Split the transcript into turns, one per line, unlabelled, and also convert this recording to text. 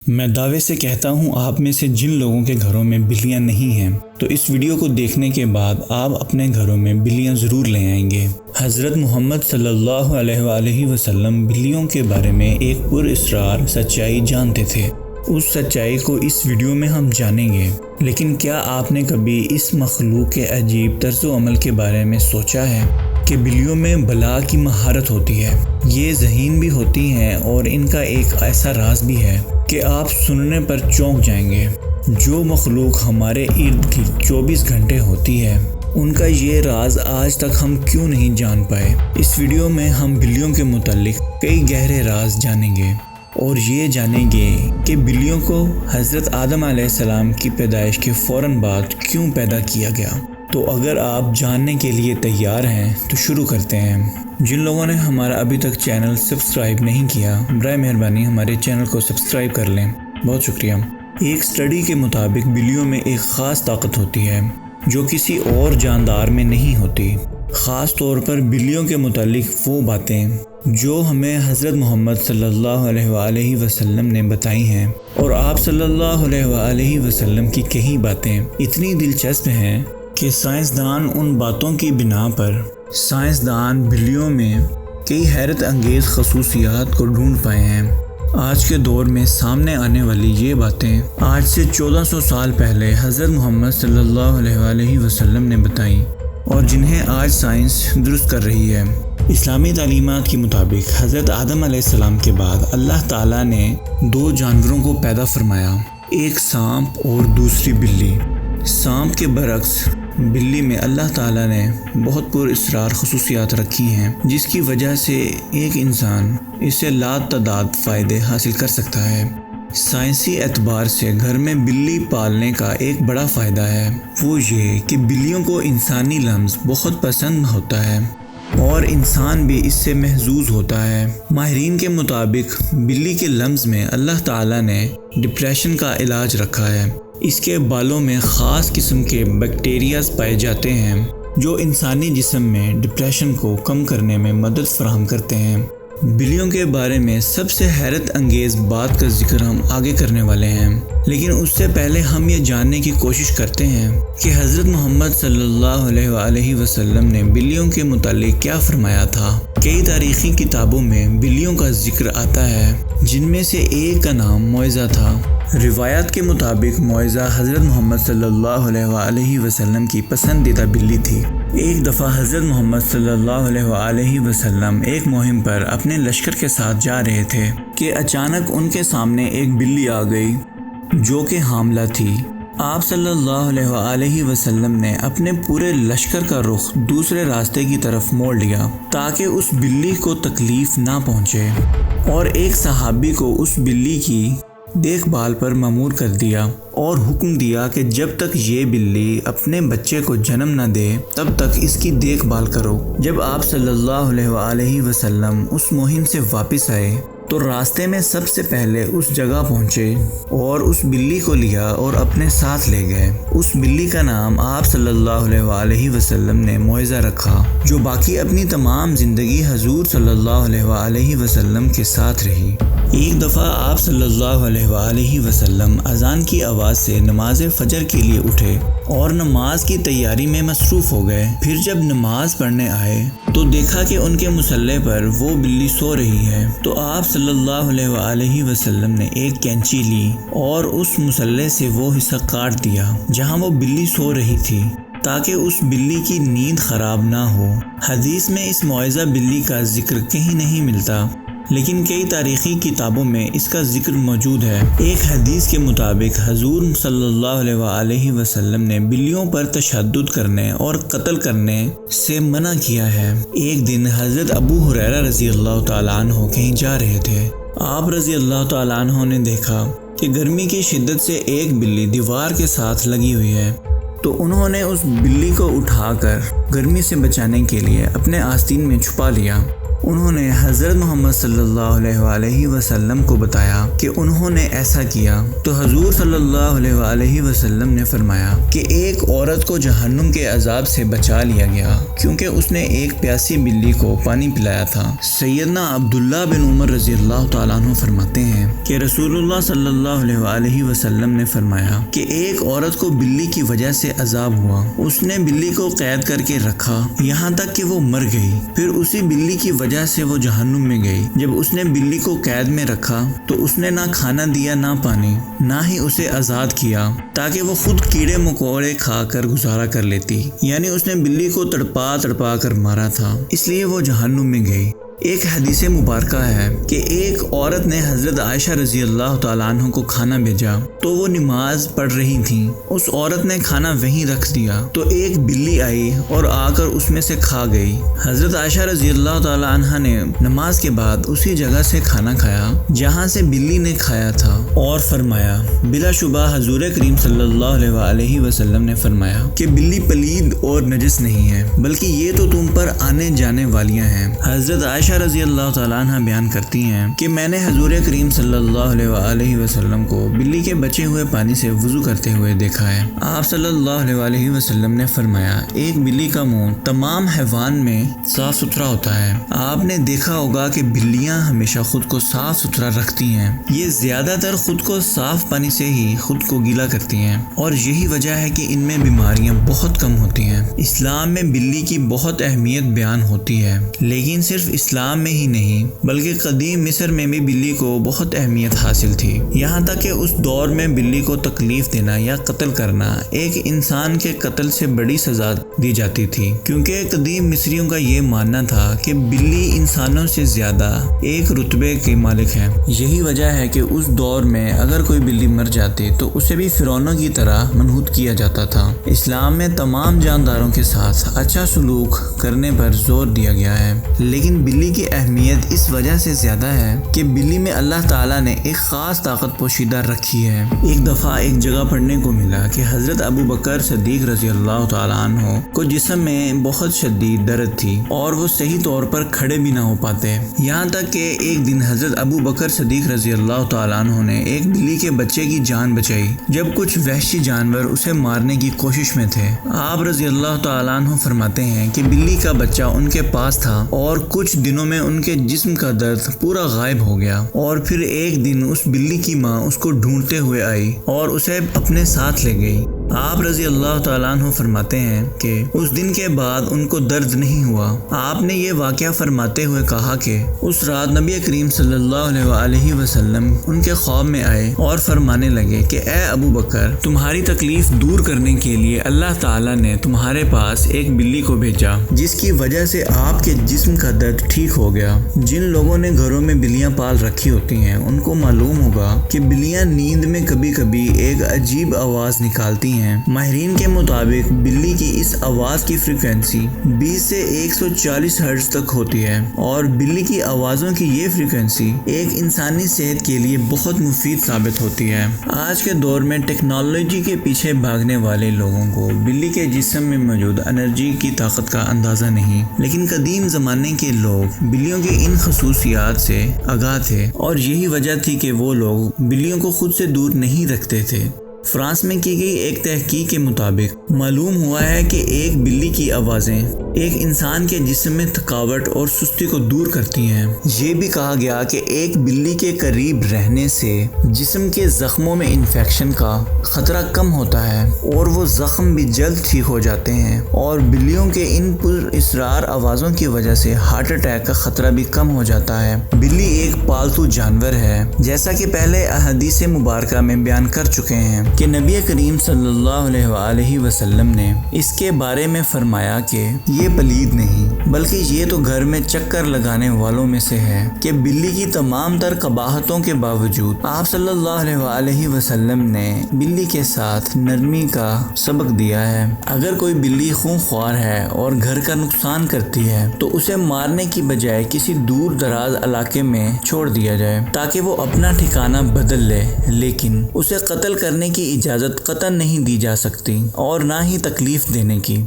میں دعوے سے کہتا ہوں آپ میں سے جن لوگوں کے گھروں میں بلیاں نہیں ہیں تو اس ویڈیو کو دیکھنے کے بعد آپ اپنے گھروں میں بلیاں ضرور لے آئیں گے۔ حضرت محمد صلی اللہ علیہ وآلہ وسلم بلیوں کے بارے میں ایک پر اسرار سچائی جانتے تھے۔ اس سچائی کو اس ویڈیو میں ہم جانیں گے، لیکن کیا آپ نے کبھی اس مخلوق کے عجیب طرز و عمل کے بارے میں سوچا ہے کہ بلیوں میں بلا کی مہارت ہوتی ہے؟ یہ ذہین بھی ہوتی ہیں اور ان کا ایک ایسا راز بھی ہے کہ آپ سننے پر چونک جائیں گے۔ جو مخلوق ہمارے ارد گرد 24 گھنٹے ہوتی ہے، ان کا یہ راز آج تک ہم کیوں نہیں جان پائے؟ اس ویڈیو میں ہم بلیوں کے متعلق کئی گہرے راز جانیں گے اور یہ جانیں گے کہ بلیوں کو حضرت آدم علیہ السلام کی پیدائش کے فوراً بعد کیوں پیدا کیا گیا۔ تو اگر آپ جاننے کے لیے تیار ہیں تو شروع کرتے ہیں۔ جن لوگوں نے ہمارا ابھی تک چینل سبسکرائب نہیں کیا، برائے مہربانی ہمارے چینل کو سبسکرائب کر لیں، بہت شکریہ۔ ایک سٹڈی کے مطابق بلیوں میں ایک خاص طاقت ہوتی ہے جو کسی اور جاندار میں نہیں ہوتی، خاص طور پر بلیوں کے متعلق وہ باتیں جو ہمیں حضرت محمد صلی اللہ علیہ وآلہ وسلم نے بتائی ہیں، اور آپ صلی اللہ علیہ وآلہ وسلم کی کئی باتیں اتنی دلچسپ ہیں کہ سائنسدان ان باتوں کی بنا پر بلیوں میں کئی حیرت انگیز خصوصیات کو ڈھونڈ پائے ہیں۔ آج کے دور میں سامنے آنے والی یہ باتیں آج سے 1400 سال پہلے حضرت محمد صلی اللہ علیہ وآلہ وسلم نے بتائیں اور جنہیں آج سائنس درست کر رہی ہے۔ اسلامی تعلیمات کے مطابق حضرت آدم علیہ السلام کے بعد اللہ تعالیٰ نے 2 جانوروں کو پیدا فرمایا، ایک سانپ اور دوسری بلی۔ سانپ کے برعکس بلی میں اللہ تعالیٰ نے بہت پر اسرار خصوصیات رکھی ہیں، جس کی وجہ سے ایک انسان اسے لاتعداد فائدے حاصل کر سکتا ہے۔ سائنسی اعتبار سے گھر میں بلی پالنے کا ایک بڑا فائدہ ہے، وہ یہ کہ بلیوں کو انسانی لمس بہت پسند ہوتا ہے اور انسان بھی اس سے محظوظ ہوتا ہے۔ ماہرین کے مطابق بلی کے لمس میں اللہ تعالیٰ نے ڈپریشن کا علاج رکھا ہے۔ اس کے بالوں میں خاص قسم کے بیکٹیریاز پائے جاتے ہیں جو انسانی جسم میں ڈپریشن کو کم کرنے میں مدد فراہم کرتے ہیں۔ بلیوں کے بارے میں سب سے حیرت انگیز بات کا ذکر ہم آگے کرنے والے ہیں، لیکن اس سے پہلے ہم یہ جاننے کی کوشش کرتے ہیں کہ حضرت محمد صلی اللہ علیہ وآلہ وسلم نے بلیوں کے متعلق کیا فرمایا تھا۔ کئی تاریخی کتابوں میں بلیوں کا ذکر آتا ہے، جن میں سے ایک کا نام معزہ تھا۔ روایات کے مطابق معزہ حضرت محمد صلی اللہ علیہ وآلہ وسلم کی پسندیدہ بلی تھی۔ ایک دفعہ حضرت محمد صلی اللہ علیہ وآلہ وسلم ایک مہم پر اپنے لشکر کے ساتھ جا رہے تھے کہ اچانک ان کے سامنے ایک بلی آ گئی جو کہ حاملہ تھی۔ آپ صلی اللہ علیہ وآلہ وسلم نے اپنے پورے لشکر کا رخ دوسرے راستے کی طرف موڑ لیا تاکہ اس بلی کو تکلیف نہ پہنچے، اور ایک صحابی کو اس بلی کی دیکھ بھال پر مأمور کر دیا اور حکم دیا کہ جب تک یہ بلی اپنے بچے کو جنم نہ دے تب تک اس کی دیکھ بھال کرو۔ جب آپ صلی اللہ علیہ وآلہ وسلم اس مہم سے واپس آئے تو راستے میں سب سے پہلے اس جگہ پہنچے اور اس بلی کو لیا اور اپنے ساتھ لے گئے۔ اس بلی کا نام آپ صلی اللہ علیہ وآلہ وسلم نے معزہ رکھا، جو باقی اپنی تمام زندگی حضور صلی اللہ علیہ وآلہ وسلم کے ساتھ رہی۔ ایک دفعہ آپ صلی اللہ علیہ وآلہ وسلم اذان کی آواز سے نماز فجر کے لیے اٹھے اور نماز کی تیاری میں مصروف ہو گئے۔ پھر جب نماز پڑھنے آئے تو دیکھا کہ ان کے مصلی پر وہ بلی سو رہی ہے، تو آپ صلی اللہ علیہ وآلہ وسلم نے ایک کینچی لی اور اس مصلی سے وہ حصہ کاٹ دیا جہاں وہ بلی سو رہی تھی تاکہ اس بلی کی نیند خراب نہ ہو۔ حدیث میں اس معزہ بلی کا ذکر کہیں نہیں ملتا، لیکن کئی تاریخی کتابوں میں اس کا ذکر موجود ہے۔ ایک حدیث کے مطابق حضور صلی اللہ علیہ وآلہ وسلم نے بلیوں پر تشدد کرنے اور قتل کرنے سے منع کیا ہے۔ ایک دن حضرت ابو ہریرہ رضی اللہ تعالیٰ عنہ کہیں جا رہے تھے۔ آپ رضی اللہ تعالیٰ عنہ نے دیکھا کہ گرمی کی شدت سے ایک بلی دیوار کے ساتھ لگی ہوئی ہے، تو انہوں نے اس بلی کو اٹھا کر گرمی سے بچانے کے لیے اپنے آستین میں چھپا لیا۔ انہوں نے حضرت محمد صلی اللہ علیہ وآلہ وسلم کو بتایا کہ انہوں نے ایسا کیا تو حضور صلی اللہ علیہ وآلہ وسلم نے فرمایا کہ ایک عورت کو جہنم کے عذاب سے بچا لیا گیا کیونکہ اس نے ایک پیاسی بلی کو پانی پلایا تھا۔ سیدنا عبداللہ بن عمر رضی اللہ تعالیٰ عنہ فرماتے ہیں کہ رسول اللہ صلی اللہ علیہ وآلہ وسلم نے فرمایا کہ ایک عورت کو بلی کی وجہ سے عذاب ہوا، اس نے بلی کو قید کر کے رکھا یہاں تک کہ وہ مر گئی، پھر اسی بلی کی وجہ سے وہ جہنم میں گئی۔ جب اس نے بلی کو قید میں رکھا تو اس نے نہ کھانا دیا نہ پانی، نہ ہی اسے آزاد کیا تاکہ وہ خود کیڑے مکوڑے کھا کر گزارا کر لیتی، یعنی اس نے بلی کو تڑپا تڑپا کر مارا تھا، اس لیے وہ جہنم میں گئی۔ ایک حدیث مبارکہ ہے کہ ایک عورت نے حضرت عائشہ رضی اللہ تعالیٰ عنہ کو کھانا بھیجا تو وہ نماز پڑھ رہی تھیں، اس عورت نے کھانا وہیں رکھ دیا تو ایک بلی آئی اور آ کر اس میں سے کھا گئی۔ حضرت عائشہ رضی اللہ تعالیٰ عنہ نے نماز کے بعد اسی جگہ سے کھانا کھایا جہاں سے بلی نے کھایا تھا اور فرمایا، بلا شبہ حضور کریم صلی اللہ علیہ وآلہ وسلم نے فرمایا کہ بلی پلید اور نجس نہیں ہے بلکہ یہ تو تم پر آنے جانے والیاں ہیں۔ حضرت عائشہ رضی اللہ تعالیٰ عنہ بیان کرتی ہیں کہ میں نے حضور کریم صلی اللہ علیہ وآلہ وسلم کو بلی کے بچے ہوئے پانی سے وضو کرتے ہوئے دیکھا ہے۔ آپ صلی اللہ علیہ وآلہ وسلم نے فرمایا، ایک بلی کا منہ تمام حیوان میں صاف ستھرا ہوتا ہے۔ آپ نے دیکھا ہوگا کہ بلیاں ہمیشہ خود کو صاف ستھرا رکھتی ہیں، یہ زیادہ تر خود کو صاف پانی سے ہی خود کو گیلا کرتی ہیں اور یہی وجہ ہے کہ ان میں بیماریاں بہت کم ہوتی ہیں۔ اسلام میں بلی کی بہت اہمیت بیان ہوتی ہے، لیکن صرف اسلام میں ہی نہیں بلکہ قدیم مصر میں بھی بلی کو بہت اہمیت حاصل تھی، یہاں تک کہ اس دور میں بلی کو تکلیف دینا یا قتل کرنا ایک انسان کے قتل سے بڑی سزا دی جاتی تھی، کیونکہ قدیم مصریوں کا یہ ماننا تھا کہ بلی انسانوں سے زیادہ ایک رتبے کے مالک ہے۔ یہی وجہ ہے کہ اس دور میں اگر کوئی بلی مر جاتی تو اسے بھی فرعونوں کی طرح منحوت کیا جاتا تھا۔ اسلام میں تمام جانداروں کے ساتھ اچھا سلوک کرنے پر زور دیا گیا ہے، لیکن بلی کی اہمیت اس وجہ سے زیادہ ہے کہ بلی میں اللہ تعالیٰ نے ایک خاص طاقت پوشیدہ رکھی ہے۔ ایک دفعہ ایک جگہ پڑھنے کو ملا کہ حضرت ابو بکر صدیق رضی اللہ تعالیٰ عنہ کو جسم میں بہت شدید درد تھی اور وہ صحیح طور پر کھڑے بھی نہ ہو پاتے، یہاں تک کہ ایک دن حضرت ابو بکر صدیق رضی اللہ تعالیٰ عنہ نے ایک بلی کے بچے کی جان بچائی جب کچھ وحشی جانور اسے مارنے کی کوشش میں تھے۔ آپ رضی اللہ تعالیٰ عنہ فرماتے ہیں کہ بلی کا بچہ ان کے پاس تھا اور کچھ دنوں میں ان کے جسم کا درد پورا غائب ہو گیا، اور پھر ایک دن اس بلی کی ماں اس کو ڈھونڈتے ہوئے آئی اور اسے اپنے ساتھ لے گئی۔ آپ رضی اللہ تعالیٰ عنہ فرماتے ہیں کہ اس دن کے بعد ان کو درد نہیں ہوا۔ آپ نے یہ واقعہ فرماتے ہوئے کہا کہ اس رات نبی کریم صلی اللہ علیہ وآلہ وسلم ان کے خواب میں آئے اور فرمانے لگے کہ اے ابو بکر، تمہاری تکلیف دور کرنے کے لیے اللہ تعالیٰ نے تمہارے پاس ایک بلی کو بھیجا جس کی وجہ سے آپ کے جسم کا درد ٹھیک ہو گیا۔ جن لوگوں نے گھروں میں بلیاں پال رکھی ہوتی ہیں ان کو معلوم ہوگا کہ بلیاں نیند میں کبھی کبھی ایک عجیب آواز نکالتی ہیں۔ ماہرین کے مطابق بلی کی اس آواز کی فریکوینسی 20 سے 140 ہرٹز تک ہوتی ہے اور بلی کی آوازوں کی یہ فریکوینسی ایک انسانی صحت کے لیے بہت مفید ثابت ہوتی ہے۔ آج کے دور میں ٹیکنالوجی کے پیچھے بھاگنے والے لوگوں کو بلی کے جسم میں موجود انرجی کی طاقت کا اندازہ نہیں، لیکن قدیم زمانے کے لوگ بلیوں کی ان خصوصیات سے آگاہ تھے اور یہی وجہ تھی کہ وہ لوگ بلیوں کو خود سے دور نہیں رکھتے تھے۔ فرانس میں کی گئی ایک تحقیق کے مطابق معلوم ہوا ہے کہ ایک بلی کی آوازیں ایک انسان کے جسم میں تھکاوٹ اور سستی کو دور کرتی ہیں۔ یہ بھی کہا گیا کہ ایک بلی کے قریب رہنے سے جسم کے زخموں میں انفیکشن کا خطرہ کم ہوتا ہے اور وہ زخم بھی جلد ٹھیک ہو جاتے ہیں، اور بلیوں کے ان پر اسرار آوازوں کی وجہ سے ہارٹ اٹیک کا خطرہ بھی کم ہو جاتا ہے۔ بلی ایک پالتو جانور ہے، جیسا کہ پہلے احادیث مبارکہ میں بیان کر چکے ہیں کہ نبی کریم صلی اللہ علیہ وآلہ وسلم نے اس کے بارے میں فرمایا کہ یہ پلید نہیں بلکہ یہ تو گھر میں چکر لگانے والوں میں سے ہے، کہ بلی کی تمام تر قباحتوں کے باوجود آپ صلی اللہ علیہ وآلہ وسلم نے بلی کے ساتھ نرمی کا سبق دیا ہے۔ اگر کوئی بلی خونخوار ہے اور گھر کا نقصان کرتی ہے تو اسے مارنے کی بجائے کسی دور دراز علاقے میں چھوڑ دیا جائے تاکہ وہ اپنا ٹھکانہ بدل لے، لیکن اسے قتل کرنے کی اجازت قطعاً نہیں دی جا سکتی اور نہ ہی تکلیف دینے کی۔